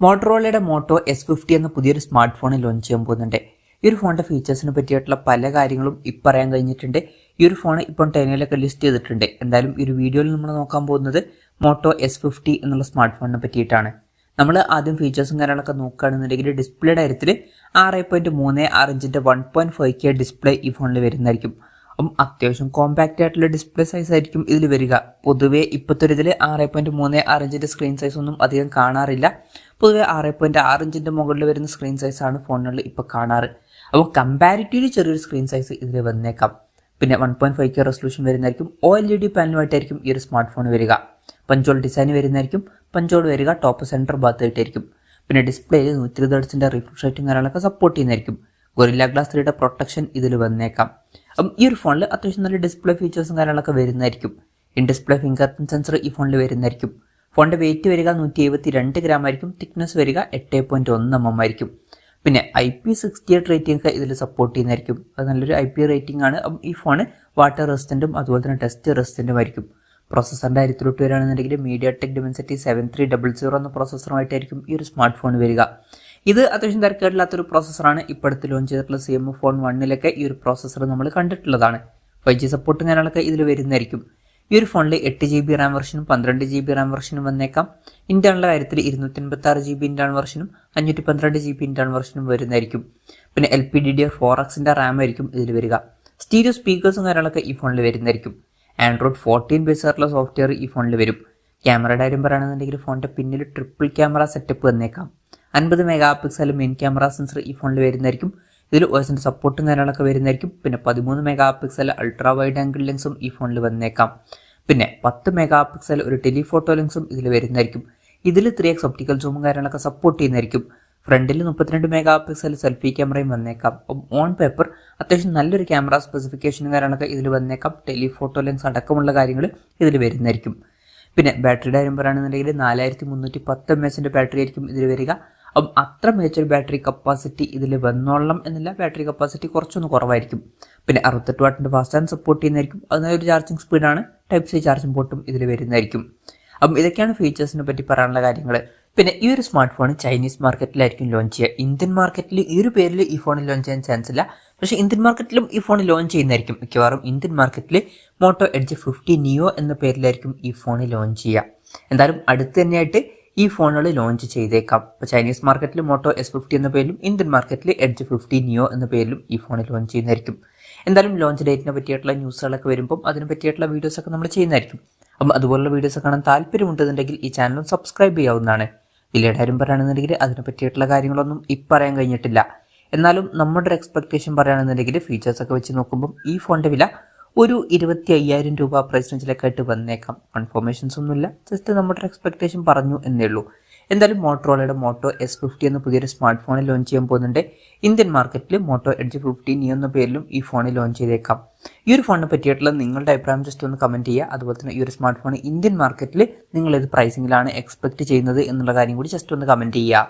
മോട്ടറോളയുടെ motto S50 എന്ന പുതിയൊരു smart phone launch ചെയ്യാൻ പോകുന്നുണ്ട്. ഈ ഒരു ഫോണിന്റെ ഫീച്ചേഴ്സിനെ പറ്റിയിട്ടുള്ള പല കാര്യങ്ങളും ഇപ്പം പറയാൻ കഴിഞ്ഞിട്ടുണ്ട്. ഈ ഒരു ഫോൺ ഇപ്പോൾ ടെനിലൊക്കെ ലിസ്റ്റ് ചെയ്തിട്ടുണ്ട്. എന്തായാലും ഈ ഒരു വീഡിയോയിൽ നമ്മൾ നോക്കാൻ പോകുന്നത് മോട്ടോ S50 എന്നുള്ള സ്മാർട്ട് ഫോണിനെ പറ്റിയിട്ടാണ്. നമ്മൾ ആദ്യം ഫീച്ചേഴ്സും കാര്യങ്ങളൊക്കെ നോക്കുകയാണെന്നുണ്ടെങ്കിൽ ഡിസ്പ്ലേയുടെ കാര്യത്തിൽ 6.36 ഇഞ്ചിൻ്റെ 1.5K ഡിസ്പ്ലേ ഈ ഫോണിൽ വരുന്നതായിരിക്കും. അപ്പം അത്യാവശ്യം കോമ്പാക്റ്റ് ആയിട്ടുള്ള ഡിസ്പ്ലേ സൈസ് ആയിരിക്കും ഇതിൽ വരിക. പൊതുവേ ഇപ്പോഴത്തെ ഒരു ഇതിൽ 6.36 ഇഞ്ചിൻ്റെ സ്ക്രീൻ സൈസ് ഒന്നും അധികം കാണാറില്ല. പൊതുവെ 6.6 ഇഞ്ചിൻ്റെ മുകളിൽ വരുന്ന സ്ക്രീൻ സൈസാണ് ഫോണുകളിൽ ഇപ്പോൾ കാണാറ്. അപ്പോൾ കമ്പാരിറ്റീവ്ലി ചെറിയൊരു സ്ക്രീൻ സൈസ് ഇതിൽ വന്നേക്കാം. പിന്നെ 1.5K റെസൊല്യൂഷൻ വരുന്നതായിരിക്കും. OLED പാനലുമായിട്ടായിരിക്കും ഈ ഒരു സ്മാർട്ട് ഫോൺ വരിക. പഞ്ചോൾ ഡിസൈൻ വരുന്നതായിരിക്കും. പഞ്ചോൾ വരിക ടോപ്പ് സെൻറ്റർ ഭാഗത്തായിട്ടായിരിക്കും. പിന്നെ ഡിസ്പ്ലേയിൽ 120 ഹെർട്സിൻ്റെ റിഫ്രഷ് റേറ്റും കാര്യങ്ങളൊക്കെ സപ്പോർട്ട് ചെയ്യുന്നതായിരിക്കും. ഗൊറില്ല ഗ്ലാസ് 3യുടെ പ്രൊട്ടക്ഷൻ ഇതിൽ വന്നേക്കാം. അപ്പം ഈ ഒരു ഫോണിൽ അത്യാവശ്യം നല്ല ഡിസ്പ്ലേ ഫീച്ചേഴ്സും കാര്യങ്ങളൊക്കെ വരുന്നതായിരിക്കും. In display finger print sensor ഈ ഫോണിൽ വരുന്നതായിരിക്കും. ഫോണിൻ്റെ വെയിറ്റ് വരിക 172 ഗ്രാം ആയിരിക്കും. തിക്നെസ് വരിക 8.1 mm ആയിരിക്കും. പിന്നെ IP68 റേറ്റിംഗ് ഒക്കെ ഇതിൽ സപ്പോർട്ട് ചെയ്യുന്നതായിരിക്കും. അത് നല്ലൊരു IP റേറ്റിംഗ് ആണ്. അപ്പം ഈ ഫോൺ വാട്ടർ റെസിസ്റ്റൻറ്റും അതുപോലെ തന്നെ ടെസ്റ്റ് റെസിസ്റ്റൻറ്റും ആയിരിക്കും. പ്രോസസ്സറിൻ്റെ കാര്യത്തിലോട്ട് വരികയാണെന്നുണ്ടെങ്കിൽ MediaTek Dimensity 7300 എന്ന പ്രോസസ്സറുമായിട്ടായിരിക്കും ഈ ഒരു സ്മാർട്ട് ഫോൺ വരിക. ഇത് അത്യാവശ്യം തിരക്കേടില്ലാത്തൊരു പ്രോസസ്സറാണ്. ഇപ്പോഴത്തെ ലോഞ്ച് ചെയ്തിട്ടുള്ള CM ഫോൺ 1 ഈ ഒരു പ്രോസസ്സർ നമ്മൾ കണ്ടിട്ടുള്ളതാണ്. 5G സപ്പോർട്ടും കാര്യങ്ങളൊക്കെ ഇതിൽ വരുന്നതായിരിക്കും. ഈ ഒരു ഫോണിൽ 8GB റാം വെർഷനും 12GB റാം വെർഷനും വന്നേക്കാം. ഇന്റേണൽ കാര്യത്തിൽ 256GB ഇന്റേണൽ വെർഷനും 512GB ഇന്റേണൽ വെർഷനും വരുന്നതായിരിക്കും. പിന്നെ LPDDR4X റാം ആയിരിക്കും ഇതിൽ വരിക. സ്റ്റീരിയോ സ്പീക്കേഴ്സും കാര്യങ്ങളൊക്കെ ഈ ഫോണിൽ വരുന്നതായിരിക്കും. Android 14 ബേസ് ആയിട്ടുള്ള സോഫ്റ്റ്വെയർ ഈ ഫോണിൽ വരും. ക്യാമറയുടെ കാര്യം പറയുകയാണെന്നുണ്ടെങ്കിൽ ഫോണിൻ്റെ പിന്നിൽ ട്രിപ്പിൾ ക്യാമറ സെറ്റപ്പ് വന്നേക്കാം. 50 മെഗാപിക്സൽ മെയിൻ ക്യാമറ സെൻസർ ഈ ഫോണിൽ വരുന്നതായിരിക്കും. ഇതിൽ OSന്റെ സപ്പോർട്ടും കാര്യങ്ങളൊക്കെ വരുന്നതായിരിക്കും. പിന്നെ 13 മെഗാപിക്സൽ അൾട്രാ വൈഡ് ആംഗിൾ ലെൻസും ഈ ഫോണിൽ വന്നേക്കാം. പിന്നെ 10 മെഗാപിക്സൽ ഒരു ടെലിഫോട്ടോ ലെൻസും ഇതിൽ വരുന്നതായിരിക്കും. ഇതിൽ 3x ഒപ്റ്റിക്കൽ സൂമും കാര്യങ്ങളൊക്കെ സപ്പോർട്ട് ചെയ്യുന്നതായിരിക്കും. ഫ്രണ്ടിൽ 32 മെഗാപിക്സൽ സെൽഫി ക്യാമറയും വന്നേക്കാം. ഓൺ പേപ്പർ അത്യാവശ്യം നല്ലൊരു ക്യാമറ സ്പെസിഫിക്കേഷനും കാര്യങ്ങളൊക്കെ ഇതിൽ വന്നേക്കാം. ടെലിഫോട്ടോ ലെൻസ് അടക്കമുള്ള കാര്യങ്ങൾ ഇതിൽ വരുന്നതായിരിക്കും. പിന്നെ ബാറ്ററിയുടെ കാര്യം പറയുകയാണെന്നുണ്ടെങ്കിൽ 4310 mAh ബാറ്ററി ആയിരിക്കും ഇതിൽ വരിക. അപ്പം അത്ര മികച്ചൊരു ബാറ്ററി കപ്പാസിറ്റി ഇതിൽ വന്നോളണം എന്നില്ല. ബാറ്ററി കപ്പാസിറ്റി കുറച്ചൊന്ന് കുറവായിരിക്കും. പിന്നെ 68 വാട്ടിൻ്റെ ഫാസ്റ്റ് ചാർജ് സപ്പോർട്ട് ചെയ്യുന്നതായിരിക്കും. അതിനൊരു ചാർജിങ് സ്പീഡാണ്. Type-C ചാർജിംഗ് പോർട്ടും ഇതിൽ വരുന്നതായിരിക്കും. അപ്പം ഇതൊക്കെയാണ് ഫീച്ചേഴ്സിനെ പറ്റി പറയാനുള്ള കാര്യങ്ങൾ. പിന്നെ ഈ ഒരു സ്മാർട്ട് ഫോൺ ചൈനീസ് മാർക്കറ്റിലായിരിക്കും ലോഞ്ച് ചെയ്യുക. ഇന്ത്യൻ മാർക്കറ്റിൽ ഈ ഒരു പേരിൽ ഈ ഫോൺ ലോഞ്ച് ചെയ്യാൻ ചാൻസ് ഇല്ല. പക്ഷേ ഇന്ത്യൻ മാർക്കറ്റിലും ഈ ഫോൺ ലോഞ്ച് ചെയ്യുന്നതായിരിക്കും. മിക്കവാറും ഇന്ത്യൻ മാർക്കറ്റിൽ മോട്ടോ എഡ്ജ് 50 നിയോ എന്ന പേരിലായിരിക്കും ഈ ഫോൺ ലോഞ്ച് ചെയ്യുക. എന്തായാലും അടുത്ത് തന്നെയായിട്ട് ഈ ഫോണുകൾ ലോഞ്ച് ചെയ്തേക്കാം. ഇപ്പോൾ ചൈനീസ് മാർക്കറ്റിൽ മോട്ടോ S50 എന്ന പേരിലും ഇന്ത്യൻ മാർക്കറ്റിൽ എഡ്ജ് 50 നിയോ എന്ന പേരിലും ഈ ഫോൺ ലോഞ്ച് ചെയ്യുന്നതായിരിക്കും. എന്തായാലും ലോഞ്ച് ഡേറ്റിനെ പറ്റിയിട്ടുള്ള ന്യൂസുകളൊക്കെ വരുമ്പം അതിനെ പറ്റിയിട്ടുള്ള വീഡിയോസൊക്കെ നമ്മൾ ചെയ്യുന്നതായിരിക്കും. അപ്പം അതുപോലുള്ള വീഡിയോസ് കാണാൻ താല്പര്യമുണ്ടെന്നുണ്ടെങ്കിൽ ഈ ചാനൽ സബ്സ്ക്രൈബ് ചെയ്യാവുന്നതാണ്. വിലയുടെ കാര്യം പറയുകയാണെന്നുണ്ടെങ്കിൽ അതിനെ പറ്റിയിട്ടുള്ള കാര്യങ്ങളൊന്നും ഇപ്പം പറയാൻ കഴിഞ്ഞിട്ടില്ല. എന്നാലും നമ്മുടെ ഒരു എക്സ്പെക്ടേഷൻ പറയുകയാണെന്നുണ്ടെങ്കിൽ ഫീച്ചേഴ്സൊക്കെ വെച്ച് നോക്കുമ്പം ഈ ഫോണിൻ്റെ വില ഒരു 25,000 രൂപ പ്രൈസ് റേഞ്ചിലൊക്കെ ആയിട്ട് വന്നേക്കാം. കൺഫർമേഷൻസ് ഒന്നുമില്ല, ജസ്റ്റ് നമ്മുടെ ഒരു എക്സ്പെക്ടേഷൻ പറഞ്ഞു എന്നേ ഉള്ളൂ. എന്തായാലും മോട്ടറോളയുടെ മോട്ടോ S50 എന്ന പുതിയൊരു സ്മാർട്ട് ഫോൺ ലോഞ്ച് ചെയ്യാൻ പോകുന്നുണ്ട്. ഇന്ത്യൻ മാർക്കറ്റിൽ മോട്ടോ എഡ്ജ് 50 നിയോ എന്ന പേരിലും ഈ ഫോൺ ലോഞ്ച് ചെയ്തേക്കാം. ഈ ഒരു ഫോണിനെ പറ്റിയിട്ടുള്ള നിങ്ങളുടെ അഭിപ്രായം ജസ്റ്റ് ഒന്ന് കമൻറ്റ് ചെയ്യുക. അതുപോലെ തന്നെ ഈ ഒരു സ്മാർട്ട് ഫോൺ ഇന്ത്യൻ മാർക്കറ്റിൽ നിങ്ങൾ ഏത് പ്രൈസിങ്ങിലാണ് എക്സ്പെക്ട് ചെയ്യുന്നത് എന്നുള്ള കാര്യം കൂടി ജസ്റ്റ് ഒന്ന് കമൻറ്റ് ചെയ്യുക.